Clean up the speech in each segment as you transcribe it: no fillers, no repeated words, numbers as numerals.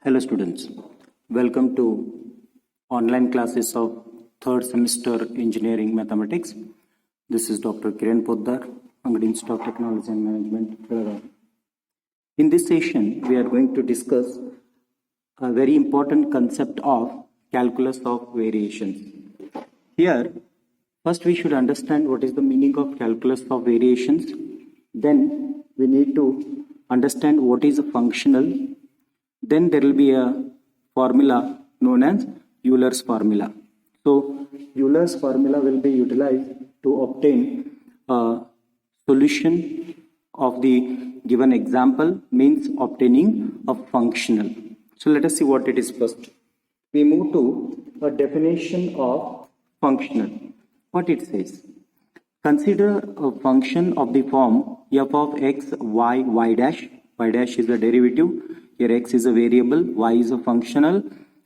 Hello students, welcome to online classes of third semester engineering mathematics. This is Dr. Kiran Poddar, Angadi Institute of Technology and Management, Belagavi. In this session, we are going to discuss a very important concept of calculus of variations. Here, first we should understand what is the meaning of calculus of variations. Then we need to understand what is a functional. Then there will be a formula known as Euler's formula. So Euler's formula will be utilized to obtain a solution of the given example, means obtaining a functional. So let us see what it is first. We move to a definition of functional. What it says: consider a function of the form f of x, y, y dash. Y dash is a derivative. Here x is a variable, y is a functional,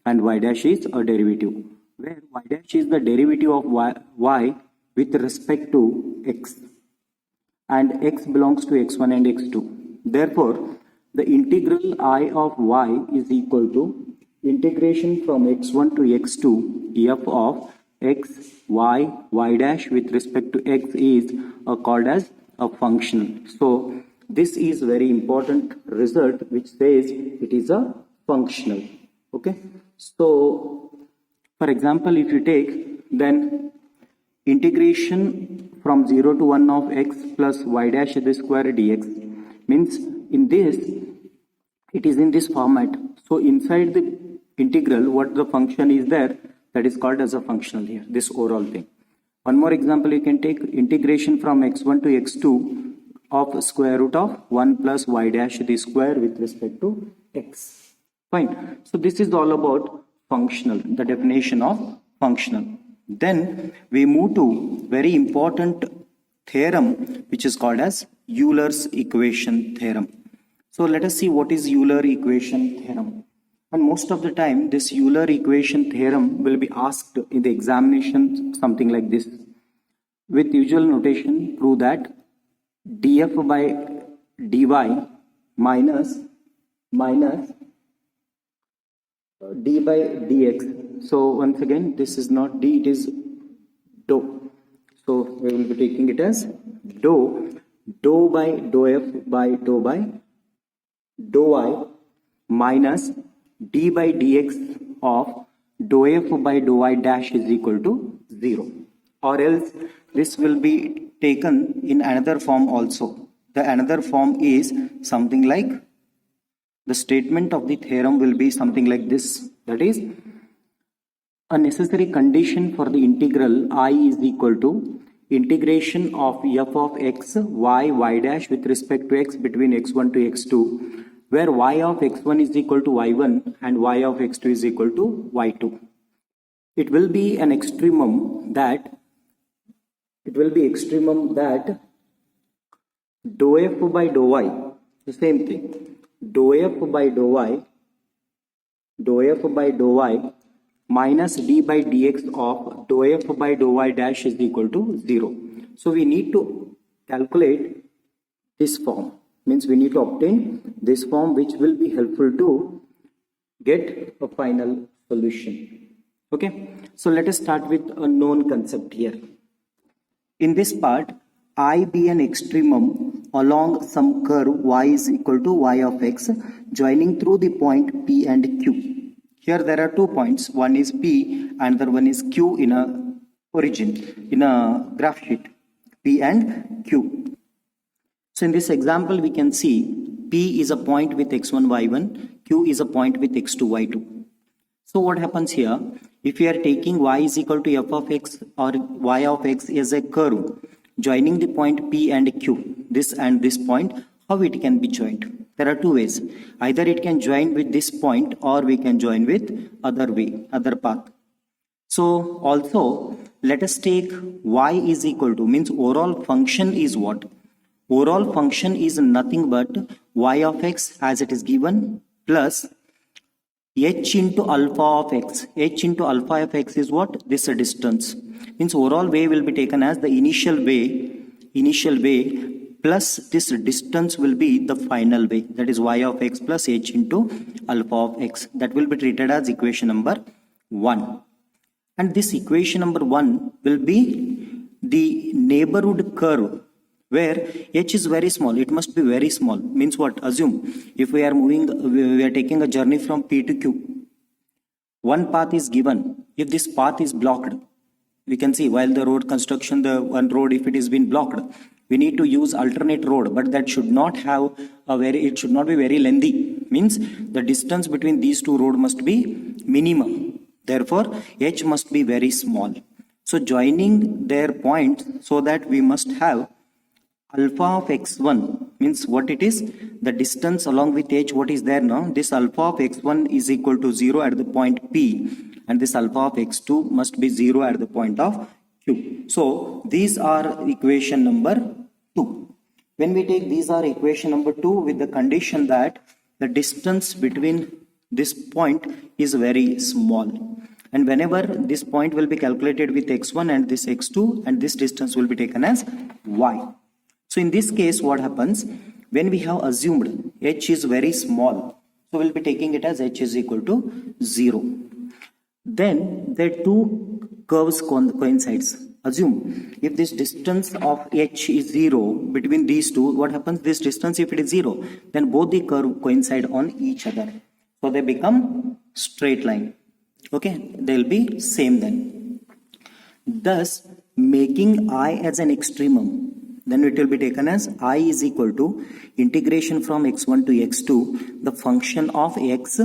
and y dash is a derivative. Where y dash is the derivative of y with respect to x. And x belongs to x1 and x2. Therefore, the integral I of y is equal to integration from x1 to x2 f of x, y, y dash with respect to x is called as a functional. So this is very important result which says it is a functional. Okay. So for example, if you take then integration from 0 to 1 of x plus y dash the square dx means in this it is in this format. So inside the integral what the function is there, that is called as a functional here, this overall thing. One more example, you can take integration from x1 to x2 of square root of 1 plus y dash the square with respect to x. Fine. So this is all about functional, the definition of functional. Then we move to very important theorem which is called as Euler's equation theorem. So let us see what is Euler equation theorem. And most of the time this Euler equation theorem will be asked in the examination something like this. With usual notation, prove that df by dy minus d by dx. So once again this is not d, it is dou. So we will be taking it as dou by dou f by dou y minus d by dx of dou f by dou y dash is equal to 0. Or else this will be taken in another form also. The another form is something like, the statement of the theorem will be something like this. That is, a necessary condition for the integral I is equal to integration of f of x, y, y dash with respect to x between x1 to x2, where y of x1 is equal to y1 and y of x2 is equal to y2. It will be an extremum that dou f by dou y, the same thing, dou f by dou y minus d by dx of dou f by dou y dash is equal to 0. So we need to calculate this form, means we need to obtain this form which will be helpful to get a final solution. Okay, so let us start with a known concept here. In this part, I be an extremum along some curve y is equal to y of x joining through the point P and Q. Here there are 2 points, one is P and the other one is Q in a origin, in a graph sheet, P and Q. So in this example we can see P is a point with x1, y1, Q is a point with x2, y2. So what happens here, if we are taking y is equal to f of x or y of x is a curve joining the point P and Q, this and this point, how it can be joined? There are 2 ways. Either it can join with this point or we can join with other path. So also let us take y is equal to, means overall function is what? Overall function is nothing but y of x as it is given plus h into alpha of x. H into alpha of x is what? This distance. Means overall way will be taken as the initial way plus this distance will be the final way, that is y of x plus h into alpha of x. That will be treated as equation number 1. And this equation number 1 will be the neighborhood curve where h is very small. It must be very small. Means what? Assume if we are taking a journey from P to Q. One path is given. If this path is blocked, we can see while the road construction, the one road, if it is been blocked, we need to use alternate road, but that should not have it should not be very lengthy. Means the distance between these two roads must be minimum. Therefore, h must be very small. So joining their points, so that we must have alpha of x1, means what it is, the distance along with h, what is there now, this alpha of x1 is equal to 0 at the point P, and this alpha of x2 must be 0 at the point of Q. So these are equation number 2. When we take these are equation number 2 with the condition that the distance between this point is very small, and whenever this point will be calculated with x1 and this x2, and this distance will be taken as y. So in this case, what happens, when we have assumed h is very small, so we'll be taking it as h is equal to 0. Then the two curves coincides. Assume if this distance of h is 0 between these two, what happens, this distance, if it is 0, then both the curve coincide on each other. So they become straight line. Okay, they'll be same then. Thus, making I as an extremum, then it will be taken as I is equal to integration from x1 to x2, the function of x,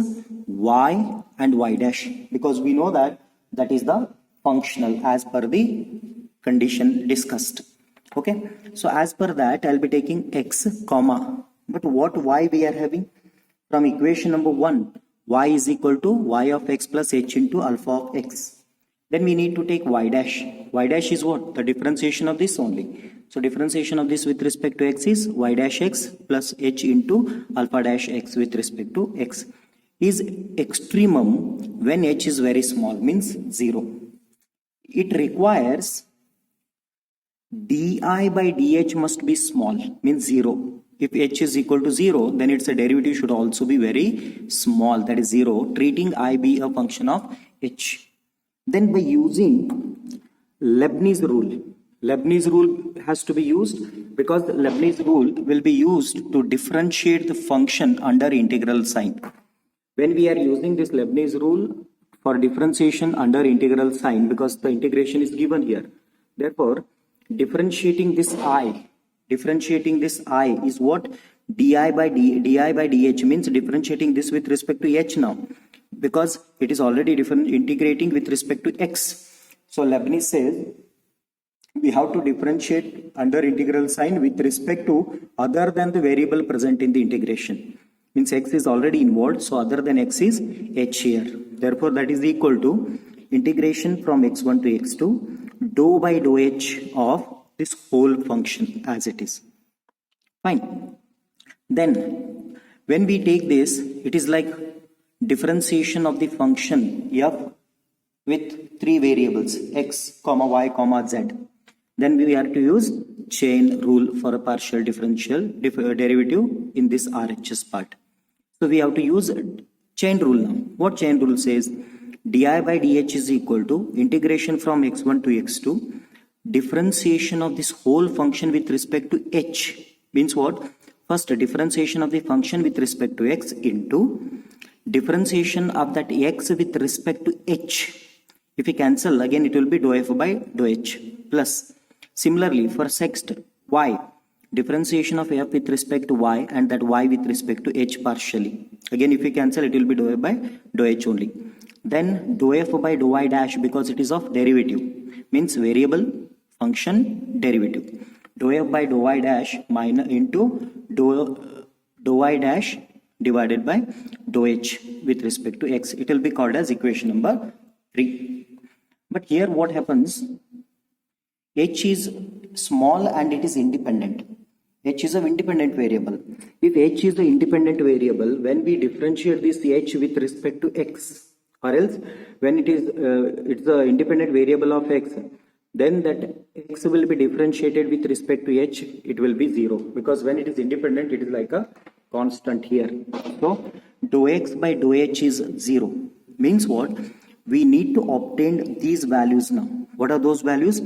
y and y dash, because we know that that is the functional as per the condition discussed. Okay, so as per that, I'll be taking x comma, but what y we are having? From equation number 1, y is equal to y of x plus h into alpha of x. Then we need to take y dash. Y dash is what? The differentiation of this only. So differentiation of this with respect to x is y dash x plus h into alpha dash x with respect to x. Is extremum when h is very small, means 0. It requires di by dh must be small, means 0. If h is equal to 0, then its derivative should also be very small, that is 0, treating I be a function of h. Then by using Leibniz rule has to be used, because the Leibniz rule will be used to differentiate the function under integral sign. When we are using this Leibniz rule for differentiation under integral sign, because the integration is given here, therefore differentiating this I is what? Di by dh, means differentiating this with respect to h now, because it is already integrating with respect to x. So Leibniz says we have to differentiate under integral sign with respect to other than the variable present in the integration. Means x is already involved, so other than x is h here. Therefore that is equal to integration from x1 to x2 dou by dou h of this whole function as it is. Fine. Then when we take this, it is like differentiation of the function f with 3 variables x, y, z. Then we have to use chain rule for a partial differential derivative in this RHS part. So we have to use chain rule now. What chain rule says? Di by dh is equal to integration from x1 to x2, differentiation of this whole function with respect to h, means what? First, differentiation of the function with respect to x into differentiation of that x with respect to h. If we cancel, again it will be dou f by dou h plus. Similarly, for sext y, differentiation of f with respect to y and that y with respect to h partially. Again, if we cancel, it will be dou f by dou h only. Then dou f by dou y dash, because it is of derivative, means variable function derivative. Dou f by dou y dash minus into dou y dash divided by dou h with respect to x. It will be called as equation number 3. But here what happens? H is small and it is independent. H is an independent variable. If h is the independent variable, when we differentiate this h with respect to x, or else when it is it's the independent variable of x, then that x will be differentiated with respect to h, it will be 0, because when it is independent, it is like a constant here. So dou x by dou h is 0. Means what? We need to obtain these values now. What are those values?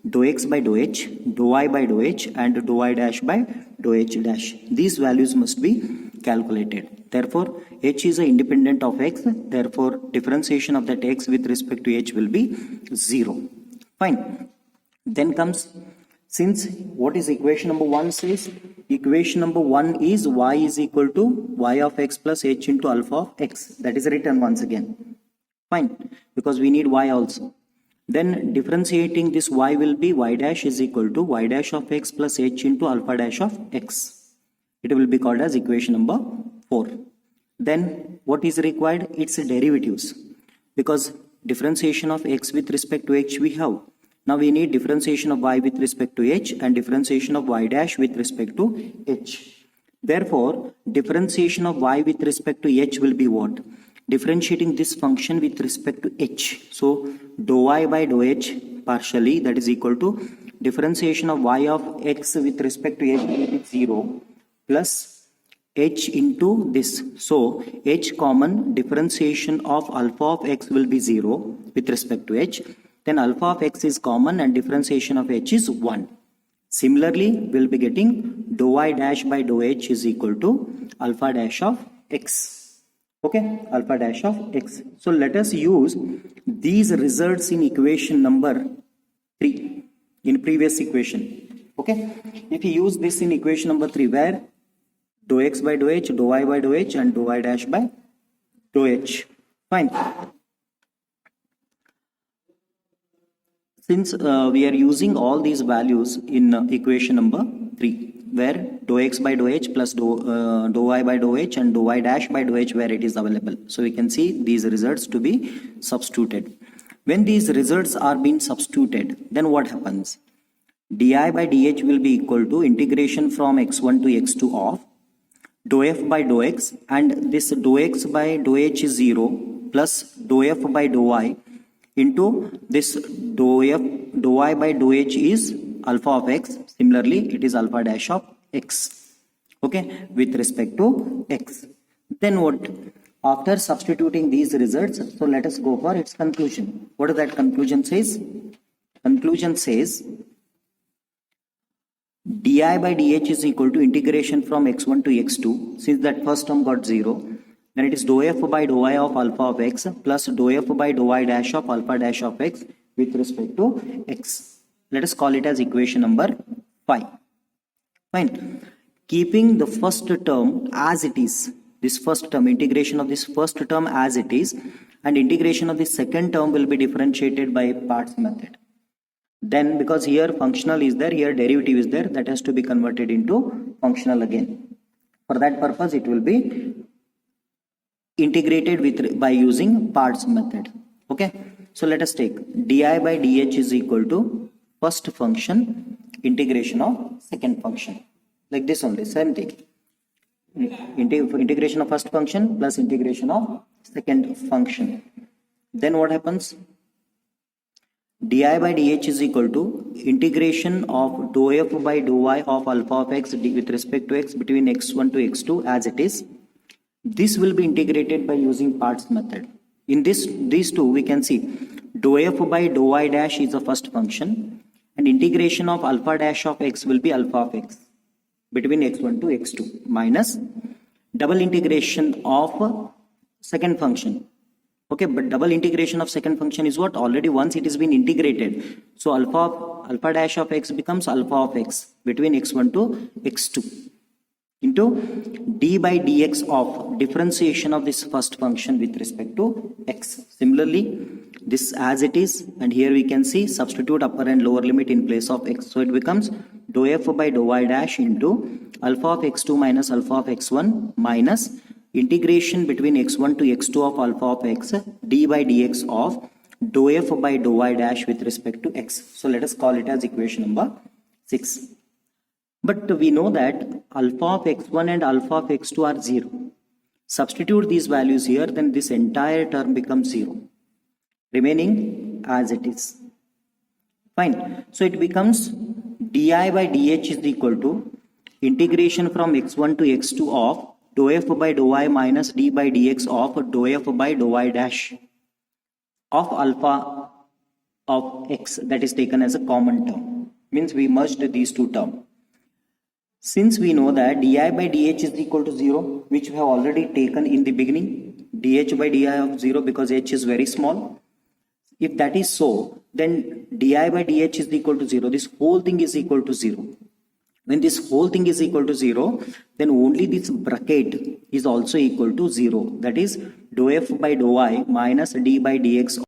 Dou x by dou h, dou I by dou h, and dou I dash by dou h dash. These values must be calculated. Therefore, h is an independent of x. Therefore, differentiation of that x with respect to h will be 0. Fine. Then comes, since what is equation number 1 says? Equation number 1 is y is equal to y of x plus h into alpha of x. That is written once again. Fine. Because we need y also. Then differentiating this y will be y dash is equal to y dash of x plus h into alpha dash of x. It will be called as equation number 4. Then what is required? It's derivatives. Because differentiation of x with respect to h we have. Now we need differentiation of y with respect to h and differentiation of y dash with respect to h. Therefore, differentiation of y with respect to h will be what? Differentiating this function with respect to h. So dou I by dou h partially, that is equal to differentiation of y of x with respect to h will be 0 plus h into this. So h common, differentiation of alpha of x will be 0 with respect to h. Then alpha of x is common and differentiation of h is 1. Similarly, we'll be getting dou I dash by dou h is equal to alpha dash of x. Okay, alpha dash of x. So let us use these results in equation number 3 in previous equation. Okay, if you use this in equation number 3, where dou x by dou h, dou I by dou h, and dou I dash by dou h. Fine. Since we are using all these values in equation number 3, where dou x by dou h plus dou I by dou h and dou I dash by dou h, where it is available. So we can see these results to be substituted. When these results are being substituted, then what happens? Di by dh will be equal to integration from x1 to x2 of dou f by dou x, and this dou x by dou h is 0 plus dou f by dou I into this dou I by dou h is alpha of x. Similarly, it is alpha dash of x. Okay, with respect to x. Then what? After substituting these results, so let us go for its conclusion. What does that conclusion says? Conclusion says di by dh is equal to integration from x1 to x2. Since that first term got 0, then it is dou f by dou I of alpha of x plus dou f by dou I dash of alpha dash of x with respect to x. Let us call it as equation number 5. Fine. Keeping the first term as it is, this first term, integration of this first term as it is, and integration of the second term will be differentiated by parts method. Then because here functional is there, here derivative is there, that has to be converted into functional again. For that purpose, it will be integrated with by using parts method. Okay, so let us take di by dh is equal to first function integration of second function, like this only, same thing. Integration of first function plus integration of second function. Then what happens? Di by dh is equal to integration of dou f by dou I of alpha of x with respect to x between x1 to x2 as it is. This will be integrated by using parts method. In these two, we can see dou f by dou I dash is the first function, and integration of alpha dash of x will be alpha of x between x1 to x2 minus double integration of second function. Okay, but double integration of second function is what? Already once it has been integrated. So alpha dash of x becomes alpha of x between x1 to x2 into d by dx of differentiation of this first function with respect to x. Similarly, this as it is, and here we can see substitute upper and lower limit in place of x. So it becomes dou f by dou I dash into alpha of x2 minus alpha of x1 minus integration between x1 to x2 of alpha of x d by dx of dou f by dou I dash with respect to x. So let us call it as equation number 6. But we know that alpha of x1 and alpha of x2 are 0. Substitute these values here, then this entire term becomes 0, remaining as it is. Fine. So it becomes di by dh is equal to integration from x1 to x2 of dou f by dou I minus d by dx of dou f by dou I dash of alpha of x, that is taken as a common term. Means we merged these two terms. Since we know that di by dh is equal to 0, which we have already taken in the beginning, dh by di of 0 because h is very small. If that is so, then di by dh is equal to 0. This whole thing is equal to 0. When this whole thing is equal to 0, then only this bracket is also equal to 0. That is dou f by dou I minus d by dx